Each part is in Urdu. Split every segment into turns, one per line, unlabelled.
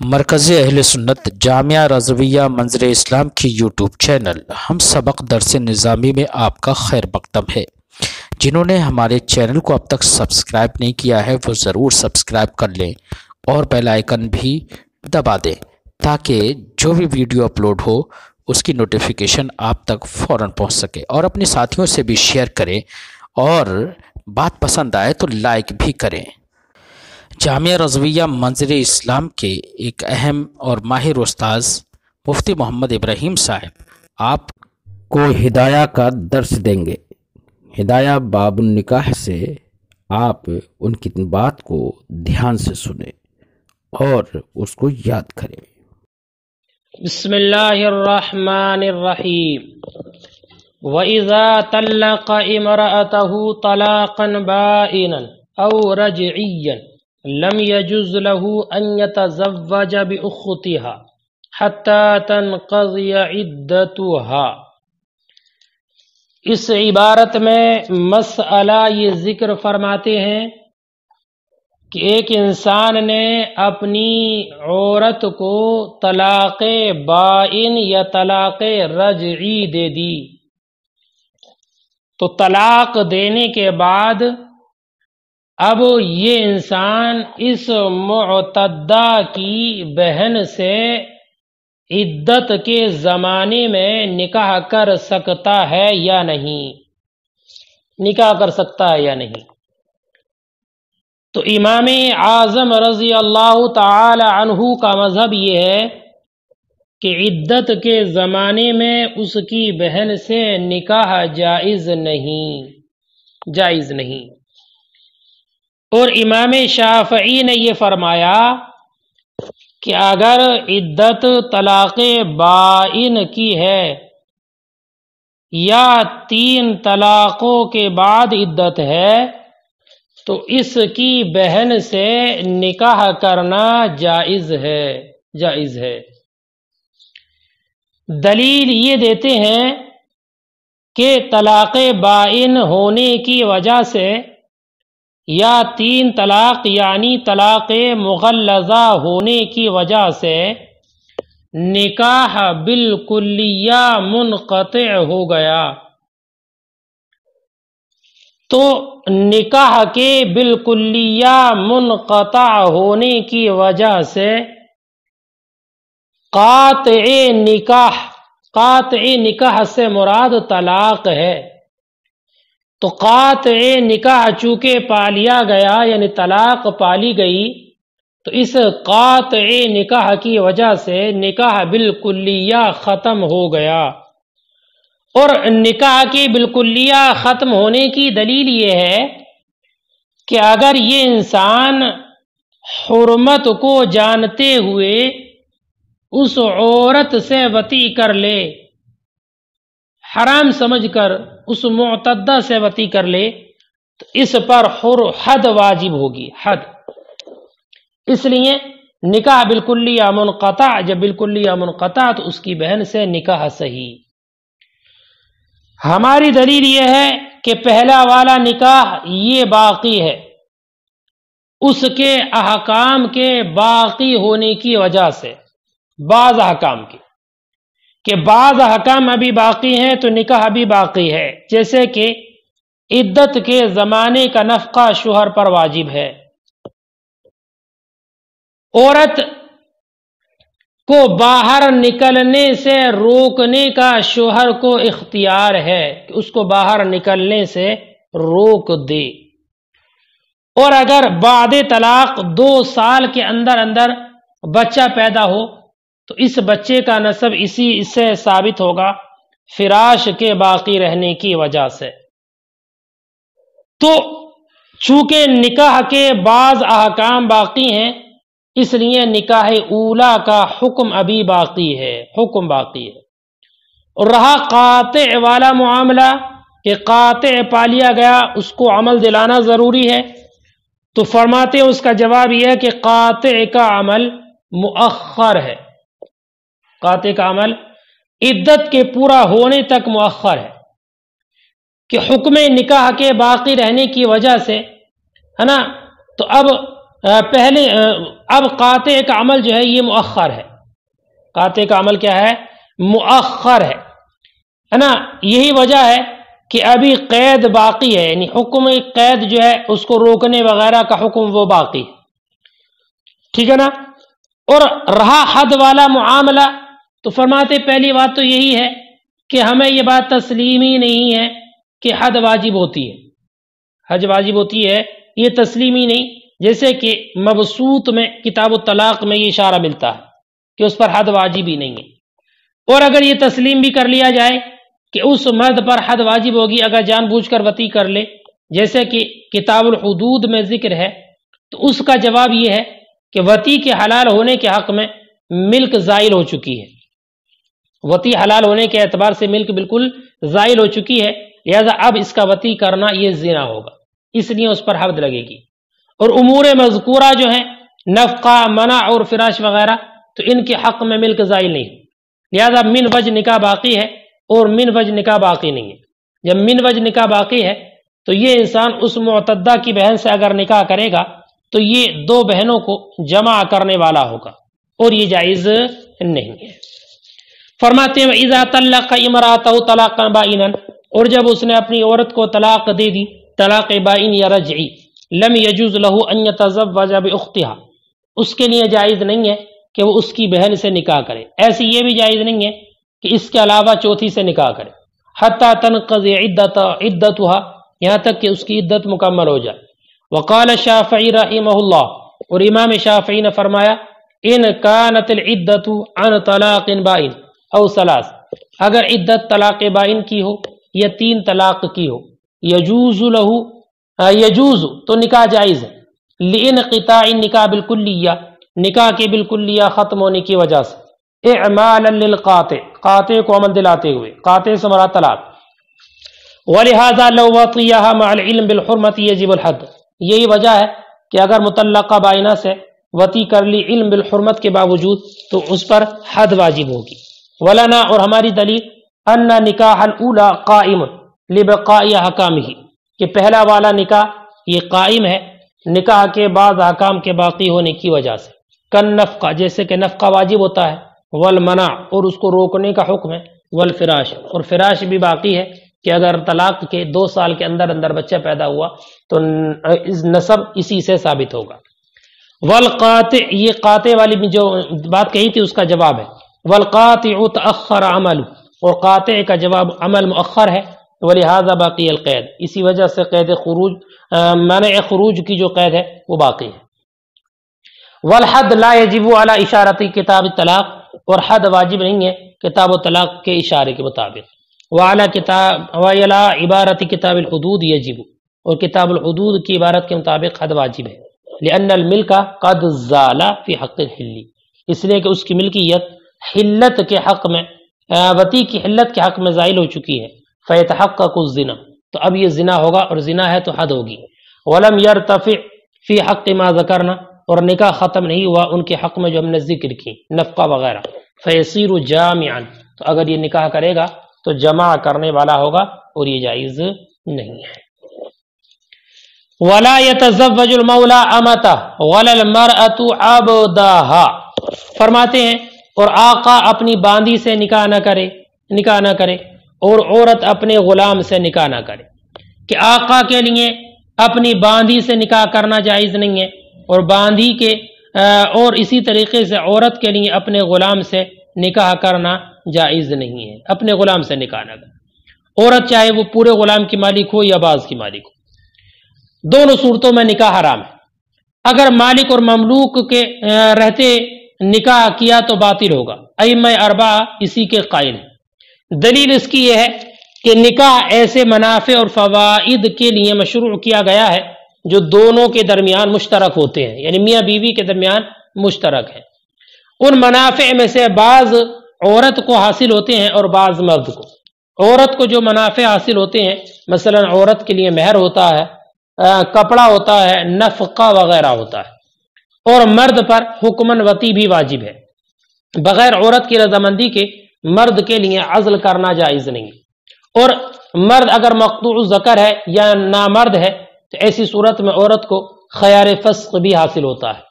مرکز اہل سنت جامعہ رضویہ منظر اسلام کی یوٹیوب چینل ہم سبق درس نظامی میں آپ کا خیر مقدم ہے۔ جنہوں نے ہمارے چینل کو اب تک سبسکرائب نہیں کیا ہے وہ ضرور سبسکرائب کر لیں اور بیل آئیکن بھی دبا دیں تاکہ جو بھی ویڈیو اپلوڈ ہو اس کی نوٹیفیکیشن آپ تک فوراً پہنچ سکے، اور اپنے ساتھیوں سے بھی شیئر کریں اور بات پسند آئے تو لائک بھی کریں۔ جامعہ رضویہ منظر اسلام کے ایک اہم اور ماہر استاذ مفتی محمد ابراہیم صاحب آپ کو ہدایہ کا درس دیں گے۔ ہدایہ باب النکاح سے آپ ان کی بات کو دھیان سے سنیں اور اس کو یاد کریں۔
بسم اللہ الرحمن الرحیم۔ وَإِذَا طَلَّقَ امْرَأَتَهُ طَلَاقًا بَائِنًا أَوْ رَجْعِيًّا لم يجوز له أن يتزوج بأختها حتى تنقضي عدتها۔ اس عبارت میں مسئلہ یہ ذکر فرماتے ہیں کہ ایک انسان نے اپنی عورت کو طلاق بائن یا طلاق رجعی دے دی، تو طلاق دینے کے بعد اب یہ انسان اس معتدہ کی بہن سے عدت کے زمانے میں نکاح کر سکتا ہے یا نہیں، نکاح کر سکتا ہے یا نہیں۔ تو امام اعظم رضی اللہ تعالی عنہ کا مذہب یہ ہے کہ عدت کے زمانے میں اس کی بہن سے نکاح جائز نہیں۔ اور امام شافعی نے یہ فرمایا کہ اگر عدت طلاق بائن کی ہے یا 3 طلاقوں کے بعد عدت ہے تو اس کی بہن سے نکاح کرنا جائز ہے۔ دلیل یہ دیتے ہیں کہ طلاق بائن ہونے کی وجہ سے یا 3 طلاق یعنی طلاق مغلظہ ہونے کی وجہ سے نکاح بالکلیہ منقطع ہو گیا، تو نکاح کے بالکلیہ منقطع ہونے کی وجہ سے قاطع نکاح سے مراد طلاق ہے، تو قاطع نکاح چونکہ پا لیا گیا یعنی طلاق پالی گئی، تو اس قاطع نکاح کی وجہ سے نکاح بالکلیہ ختم ہو گیا۔ اور نکاح کی بالکلیہ ختم ہونے کی دلیل یہ ہے کہ اگر یہ انسان حرمت کو جانتے ہوئے اس عورت سے وطی کر لے، حرام سمجھ کر اس معتدہ سے وطی کر لے، تو اس پر حد واجب ہوگی، حد۔ اس لیے نکاح بالکلیہ منقطع، جب بالکلیہ منقطع تو اس کی بہن سے نکاح صحیح۔ ہماری دلیل یہ ہے کہ پہلا والا نکاح یہ باقی ہے اس کے احکام کے باقی ہونے کی وجہ سے، بعض احکام کی، کہ بعض احکام ابھی باقی ہیں تو نکاح بھی باقی ہے، جیسے کہ عدت کے زمانے کا نفقہ شوہر پر واجب ہے، عورت کو باہر نکلنے سے روکنے کا شوہر کو اختیار ہے کہ اس کو باہر نکلنے سے روک دے، اور اگر بعد طلاق 2 سال کے اندر بچہ پیدا ہو تو اس بچے کا نسب اس سے ثابت ہوگا فراش کے باقی رہنے کی وجہ سے۔ تو چونکہ نکاح کے بعض احکام باقی ہیں اس لیے نکاح اولا کا حکم ابھی باقی ہے، اور رہا قاطع والا معاملہ کہ قاطع پا لیا گیا اس کو عمل دلانا ضروری ہے، تو فرماتے ہیں اس کا جواب یہ ہے کہ قاطع کا عمل مؤخر ہے، قاطع کا عمل عدت کے پورا ہونے تک مؤخر ہے، کہ حکم نکاح کے باقی رہنے کی وجہ سے ہے نا، تو اب پہلے اب قاطع کا عمل جو ہے یہ مؤخر ہے، قاطع کا عمل کیا ہے؟ مؤخر ہے نا. یہی وجہ ہے کہ ابھی قید باقی ہے، یعنی حکم قید جو ہے اس کو روکنے وغیرہ کا حکم وہ باقی ہے، ٹھیک ہے نا. اور رہا حد والا معاملہ، تو فرماتے پہلی بات تو یہی ہے کہ ہمیں یہ بات تسلیم ہی نہیں ہے کہ حد واجب ہوتی ہے، حج واجب ہوتی ہے، یہ تسلیم ہی نہیں. جیسے کہ مبسوط میں کتاب الطلاق میں یہ اشارہ ملتا ہے کہ اس پر حد واجب ہی نہیں ہے. اور اگر یہ تسلیم بھی کر لیا جائے کہ اس مرد پر حد واجب ہوگی اگر جان بوجھ کر وطی کر لے، جیسے کہ کتاب الحدود میں ذکر ہے، تو اس کا جواب یہ ہے کہ وطی کے حلال ہونے کے حق میں ملک زائل ہو چکی ہے، وطی حلال ہونے کے اعتبار سے ملک بالکل زائل ہو چکی ہے، لہذا اب اس کا وطی کرنا یہ زنا ہوگا، اس لیے اس پر حد لگے گی. اور امور مذکورہ جو ہیں نفقہ، منع اور فراش وغیرہ، تو ان کے حق میں ملک زائل نہیں، لہذا من وجہ نکاح باقی ہے اور من وجہ نکاح باقی نہیں ہے. جب من وجہ نکاح باقی ہے تو یہ انسان اس معتدہ کی بہن سے اگر نکاح کرے گا تو یہ دو بہنوں کو جمع کرنے والا ہوگا اور یہ جائز نہیں ہے. فرماتے ہیں اذا طلق امرأته طلاقا بائنا، اور جب اس نے اپنی عورت کو طلاق دے دی طلاق بائن یا رجعی، لم يجوز له ان يتزوج باختها، اس کے لیے جائز نہیں ہے کہ وہ اس کی بہن سے نکاح کرے. ایسی یہ بھی جائز نہیں ہے کہ اس کے علاوہ چوتھی سے نکاح کرے، حتی تنقضی عدتها، یہاں تک کہ اس کی عدت مکمل ہو جائے. وقال الشافعی رحمہ اللہ، اور امام شافعی نے فرمایا ان کانت العدت عن طلاق بائن او ثلاث، اگر عدت طلاق بائن کی ہو یا 3 طلاق کی ہو، یجوز له، یجوز تو نکاح جائز ہے، لانقطاع النکاح بالکلیہ، نکاح کے بالکلیہ ختم ہونے کی وجہ سے، اعمالا للقاطع، قاطع کو عمل دلاتے ہوئے، قاطع سے مراد طلاق. ولہذا لو وطیها مع العلم بالحرمت یجب الحد، یہی وجہ ہے کہ اگر مطلقہ بائنہ سے وطی کر لی علم بالحرمت کے باوجود تو اس پر حد واجب ہوگی. ولنا، اور ہماری دلیل، ان نکاح الاولی قائم لبقاء احکامہ، کہ پہلا والا نکاح یہ قائم ہے نکاح کے بعض احکام کے باقی ہونے کی وجہ سے. کن نفقہ، جیسے کہ نفقہ واجب ہوتا ہے، والمنع، اور اس کو روکنے کا حکم ہے، والفراش، اور فراش بھی باقی ہے کہ اگر طلاق کے 2 سال کے اندر اندر بچہ پیدا ہوا تو نسب اسی سے ثابت ہوگا. والقاطع، یہ قاطع والی بھی جو بات کہی تھی اس کا جواب ہے. والقاطع تأخر عمل، اور قاطع کا جواب عمل مؤخر ہے. ولہذا باقی القید، اسی وجہ سے قید خروج، منع خروج کی جو قید ہے وہ باقی ہے. والحد لا یجب علی اشارت کتاب الطلاق، اور حد واجب نہیں ہے کتاب الطلاق کے اشارے کے مطابق. وعلی عبارت کتاب الحدود یجب، اور کتاب الحدود کی عبارت کے مطابق حد واجب ہے. لأن الملک قد زال فی حق الحل، اس لیے کہ اس کی ملکیت حلت کے حق میں، وطی کی حلت کے حق میں زائل ہو چکی ہے. فیتحقق الزنا، تو اب یہ زنا ہوگا، اور زنا ہے تو حد ہوگی. ولم یرتفع فی حق ما ذکرنا، اور نکاح ختم نہیں ہوا ان کے حق میں جو ہم نے ذکر کی، نفقہ وغیرہ. فیصیر جامعا، تو اگر یہ نکاح کرے گا تو جمع کرنے والا ہوگا، اور یہ جائز نہیں ہے. ولا يتزوج المولى امته ولا المرأة عبدها، فرماتے ہیں اور آقا اپنی باندی سے نکاح نہ کرے اور عورت اپنے غلام سے نکاح نہ کرے، کہ آقا کے لیے اپنی باندی سے نکاح کرنا جائز نہیں ہے، اور باندی کے اور اسی طریقے سے عورت کے لیے اپنے غلام سے نکاح کرنا جائز نہیں ہے. اپنے غلام سے نکاح نہ کرے، عورت چاہے وہ پورے غلام کی مالک ہو یا بعض کی مالک ہو، دونوں صورتوں میں نکاح حرام ہے. اگر مالک اور مملوک کے رہتے نکاح کیا تو باطل ہوگا. ائمہ اربعہ اسی کے قائل ہیں. دلیل اس کی یہ ہے کہ نکاح ایسے منافع اور فوائد کے لیے مشروع کیا گیا ہے جو دونوں کے درمیان مشترک ہوتے ہیں، یعنی میاں بیوی کے درمیان مشترک ہیں. ان منافع میں سے بعض عورت کو حاصل ہوتے ہیں اور بعض مرد کو. عورت کو جو منافع حاصل ہوتے ہیں، مثلا عورت کے لیے مہر ہوتا ہے، کپڑا ہوتا ہے، نفقہ وغیرہ ہوتا ہے، اور مرد پر حکمن وطی بھی واجب ہے. بغیر عورت کی رضامندی کے مرد کے لیے عزل کرنا جائز نہیں. اور مرد اگر مقطوع ذکر ہے یا نامرد ہے تو ایسی صورت میں عورت کو خیار فسق بھی حاصل ہوتا ہے.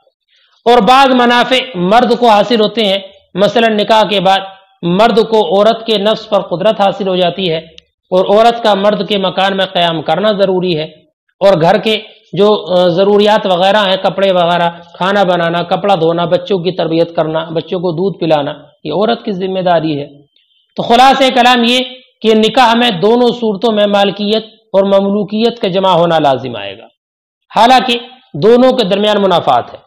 اور بعض منافع مرد کو حاصل ہوتے ہیں، مثلا نکاح کے بعد مرد کو عورت کے نفس پر قدرت حاصل ہو جاتی ہے، اور عورت کا مرد کے مکان میں قیام کرنا ضروری ہے، اور گھر کے جو ضروریات وغیرہ ہیں، کپڑے وغیرہ، کھانا بنانا، کپڑا دھونا، بچوں کی تربیت کرنا، بچوں کو دودھ پلانا، یہ عورت کی ذمہ داری ہے۔ تو خلاصہ کلام یہ کہ نکاح میں دونوں صورتوں میں مالکیت اور مملوکیت کا جمع ہونا لازم آئے گا، حالانکہ دونوں کے درمیان منافعات ہے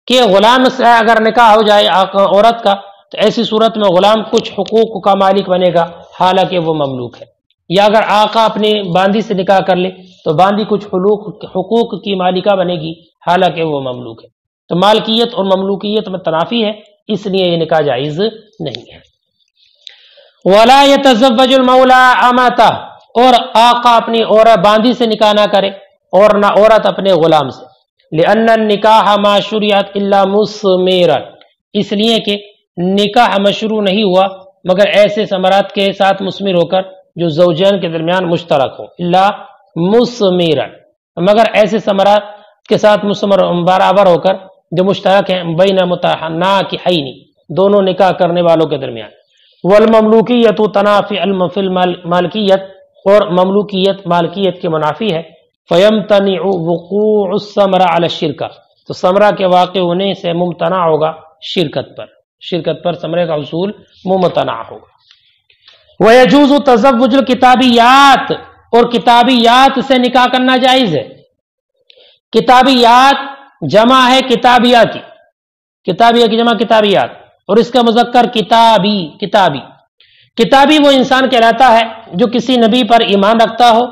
کہ غلام سے اگر نکاح ہو جائے عورت کا تو ایسی صورت میں غلام کچھ حقوق کا مالک بنے گا حالانکہ وہ مملوک ہے، یا اگر آقا اپنی باندی سے نکاح کر لے تو باندی کچھ حقوق کی مالکہ بنے گی حالانکہ وہ مملوک ہے۔ تو مالکیت اور مملوکیت میں تنافی ہے، اس لیے یہ نکاح جائز نہیں ہے۔ وَلَا يَتَزَوَّجُ الْمَوْلَى أَمَتَهُ، اور آقا اپنی عورت باندی سے نکاح نہ کرے اور نہ عورت اپنے غلام سے، لِأَنَّ النِّكَاحَ مَا شُرِعَتْ إِلَّا مُثْمِرًا، اس لیے کہ نکاح مشروع نہیں ہوا مگر ایسے ثمرات کے ساتھ مثمر ہو کر جو زوجین کے درمیان مشترک ہو، الا مثمرًا، مگر ایسے ثمرات کے ساتھ مثمر برابر ہو کر جو مشترک ہیں بین متناکحین، دونوں نکاح کرنے والوں کے درمیان۔ والمملوکیت تنافی فی المالکیت، اور مملوکیت مالکیت کے منافی ہے۔ فیمتنع وقوع الثمرہ علی الشرکہ، تو ثمرہ کے واقع ہونے سے ممتنع ہوگا شرکت پر ثمرے کا حصول ممتنع ہوگا۔ وَيَجُوزُ تَزَوُّجُ الْكِتَابِيَّاتِ، اور کتابیات سے نکاح کرنا جائز ہے۔ کتابیات جمع ہے کتابیہ کی، کتابیہ کی جمع کتابیات، اور اس کا مذکر کتابی وہ انسان کہلاتا ہے جو کسی نبی پر ایمان رکھتا ہو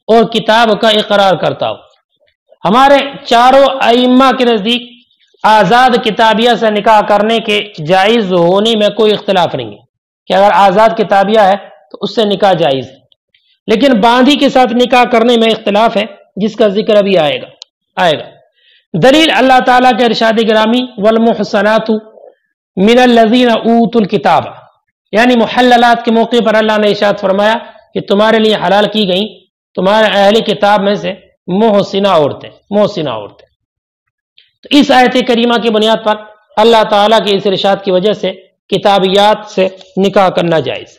اور کتاب کا اقرار کرتا ہو۔ ہمارے چاروں ائمہ کے نزدیک آزاد کتابیہ سے نکاح کرنے کے جائز ہونے میں کوئی اختلاف نہیں ہے کہ اگر آزاد کتابیہ ہے تو اس سے نکاح جائز ہے، لیکن باندھی کے ساتھ نکاح کرنے میں اختلاف ہے جس کا ذکر ابھی آئے گا۔ دلیل اللہ تعالیٰ کے ارشاد گرامی والمحصنات من الذین اوتوا الکتاب، یعنی محللات کے موقع پر اللہ نے ارشاد فرمایا کہ تمہارے لیے حلال کی گئیں تمہارے اہل کتاب میں سے محسنہ عورتیں۔ تو اس آیت کریمہ کی بنیاد پر اللہ تعالیٰ کے اس ارشاد کی وجہ سے کتابیات سے نکاح کرنا جائز۔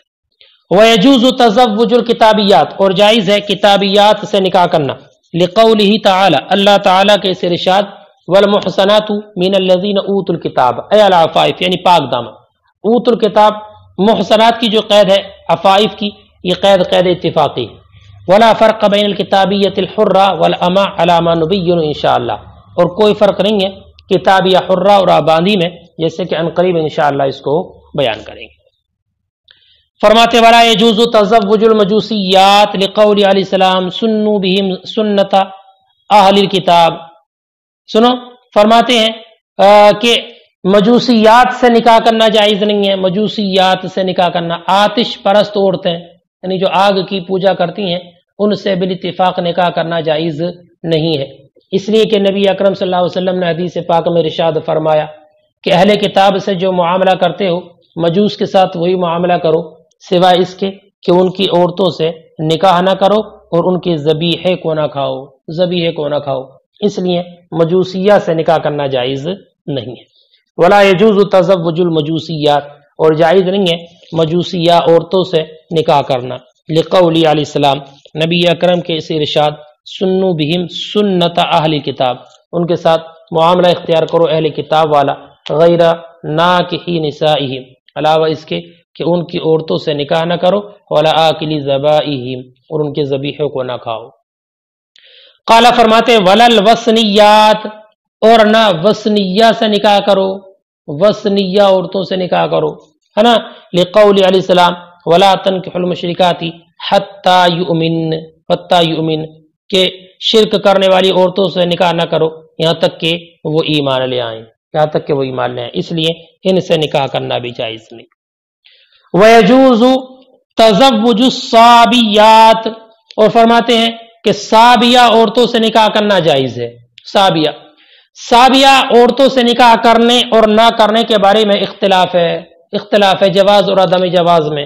وَيَجُوزُ تَزَوُّجُ الْكِتَابِيَّاتِ، اور جائز ہے کتابیات سے نکاح کرنا، لِقَوْلِهِ تعالی، اللہ تعالیٰ کے اس ارشاد وَالْمُحْصَنَاتُ مِنَ الَّذِينَ أُوتُوا الْكِتَابَ، اے العفائف یعنی پاک دامن، اوت الکتاب محصنات کی جو قید ہے عفائف کی، یہ قید اتفاقی ہے۔ وَلَا فَرْقَ بَيْنَ الْكِتَابِيَّةِ الْحُرَّةِ وَالْأَمَةِ عَلَى مَا نُبَيِّنُ انشاءاللہ، اور کوئی فرق نہیں ہے کتابیہ حرہ اور باندھی میں، جیسے کہ عنقریب انشاءاللہ اس کو بیان کریں گے۔ فرماتے وَلَا يَجُوزُ تَزَوُّجُ الْمَجُوسِيَّاتِ لِقَوْلِ علیہ السلام سُنُّوا بِهِمْ سُنَّةَ أَهْلِ الْكِتَابِ، سنو فرماتے ہیں کہ مجوسیات سے نکاح کرنا جائز نہیں ہے۔ مجوسیات سے نکاح کرنا، آتش پرست عورتیں یعنی جو آگ کی پوجا کرتی ہیں، ان سے بالاتفاق نکاح کرنا جائز نہیں ہے، اس لیے کہ نبی اکرم صلی اللہ علیہ وسلم نے حدیث پاک میں ارشاد فرمایا کہ اہل کتاب سے جو معاملہ کرتے ہو مجوس کے ساتھ وہی معاملہ کرو، سوائے اس کے کہ ان کی عورتوں سے نکاح نہ کرو اور ان کی ذبیحے کو نہ کھاؤ، اس لیے مجوسیہ سے نکاح کرنا جائز نہیں ہے۔ ولا يجوز تزوج المجوسیات، اور جائز نہیں ہے مجوسیہ عورتوں سے نکاح کرنا، لقول علیہ السلام، نبی اکرم کے اس ارشاد سنو بہم سنت اہل کتاب، ان کے ساتھ معاملہ اختیار کرو اہل کتاب والا، غیر ناکحی نسائہم، علاوہ اس کے کہ ان کی عورتوں سے نکاح نہ کرو، ولا آکلی ذبائہم، اور ان کے ذبیحوں کو نہ کھاؤ۔ قال فرماتے ولل وسنیات، اور نہ وسنیہ سے نکاح کرو، وسنیہ عورتوں سے نکاح کرو، ہے نا، لقول علیہ السلام ولا تنکحوا المشرکات حتی یؤمن، کہ شرک کرنے والی عورتوں سے نکاح نہ کرو یہاں تک کہ وہ ایمان لے آئیں، اس لیے ان سے نکاح کرنا بھی جائز نہیں۔ وَيَجُوزُ تَزَوُّجُ الصَّابِيَّاتِ، اور فرماتے ہیں کہ صابیہ عورتوں سے نکاح کرنا جائز ہے۔ صابیہ عورتوں سے نکاح کرنے اور نہ کرنے کے بارے میں اختلاف ہے جواز اور عدم جواز میں۔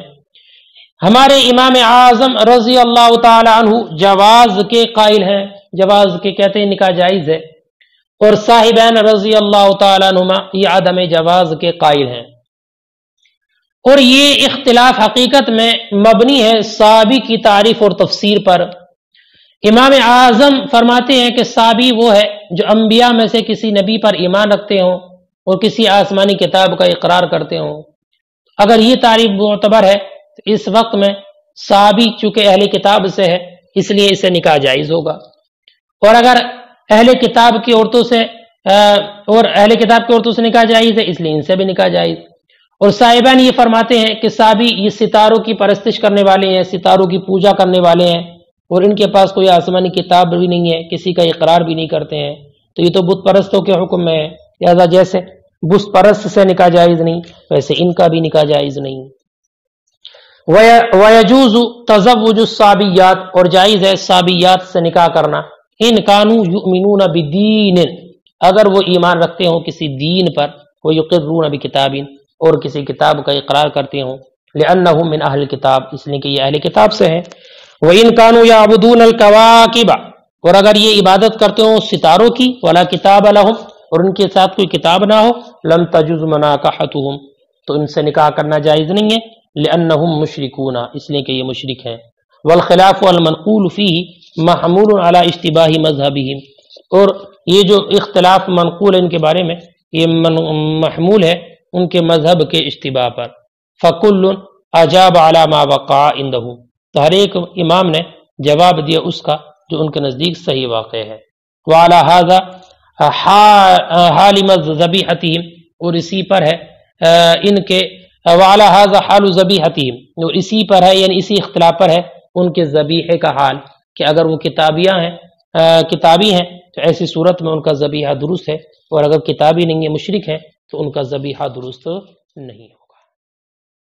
ہمارے امام اعظم رضی اللہ تعالی عنہ جواز کے قائل ہیں، جواز کے کہتے ہیں نکاح جائز ہے، اور صاحبین رضی اللہ تعالیٰ عنہما یہ عدم جواز کے قائل ہیں، اور یہ اختلاف حقیقت میں مبنی ہے صحابی کی تعریف اور تفسیر پر۔ امام اعظم فرماتے ہیں کہ صحابی وہ ہے جو انبیاء میں سے کسی نبی پر ایمان رکھتے ہوں اور کسی آسمانی کتاب کا اقرار کرتے ہوں۔ اگر یہ تعریف معتبر ہے تو اس وقت میں صحابی چونکہ اہل کتاب سے ہے اس لیے اسے نکاح جائز ہوگا، اور اگر اہل کتاب کی عورتوں سے نکاح جائز ہے اس لیے ان سے بھی نکاح جائز۔ اور صاحبان یہ فرماتے ہیں کہ صحابی یہ ستاروں کی پرستش کرنے والے ہیں، ستاروں کی پوجا کرنے والے ہیں، اور ان کے پاس کوئی آسمانی کتاب بھی نہیں ہے، کسی کا اقرار بھی نہیں کرتے ہیں، تو یہ تو بت پرستوں کے حکم میں ہے، لہذا جیسے بت پرست سے نکاح جائز نہیں ویسے ان کا بھی نکاح جائز نہیں۔ وَيَجُوزُ تَزَوُّجُ الصَّابِيَّاتِ، اور جائز ہے صابیات سے نکاح کرنا، ان كانوا يؤمنون بدین، اگر وہ ایمان رکھتے ہوں کسی دین پر، وَيُقِرُّونَ بِكِتَابٍ، اور کسی کتاب کا اقرار کرتے ہوں، لِأَنَّهُمْ مِنْ أَهْلِ الْكِتَابِ، اس لیے کہ یہ اہل کتاب سے ہیں۔ وَإِنْ كَانُوا يَعْبُدُونَ الْكَوَاكِبَ، اور اگر یہ عبادت کرتے ہوں ستاروں کی، وَلَا كِتَابَ لَهُمْ، اور ان کے ساتھ کوئی کتاب نہ ہو، لَمْ تَجُزْ مُنَاكَحَتُهُمْ، تو ان سے نکاح کرنا جائز نہیں ہے، لِأَنَّهُمْ مُشْرِكُونَ، اس لیے کہ یہ مشرک ہیں۔ وَالْخِلَافُ الْمَنْقُولُ فِيهِ مَحْمُولٌ عَلَى اشْتِبَاهِ مَذْهَبِهِمْ، اور یہ جو اختلاف منقول ہے ان کے بارے میں یہ محمول ہے ان کے مذہب کے اشتباہ پر۔ فَكُلٌّ أَجَابَ عَلَى مَا وَقَعَ عِنْدَهُ، تو ہر ایک امام نے جواب دیا اس کا جو ان کے نزدیک صحیح واقع ہے۔ وَعَلَى هَذَا حَالِمَ ذَبِيحَتِهِمْ، اور اسی پر ہے ان کے وَعَلَى هَذَا حَالُ ذَبِيحَتِهِمْ، اور اسی پر ہے یعنی اسی اختلاف پر ہے ان کے ذبیحے کا حال، کہ اگر وہ کتابی ہیں تو ایسی صورت میں ان کا ذبیحہ درست ہے، اور اگر کتابی نہیں ہے مشرک ہے تو ان کا ذبیحہ درست نہیں ہے۔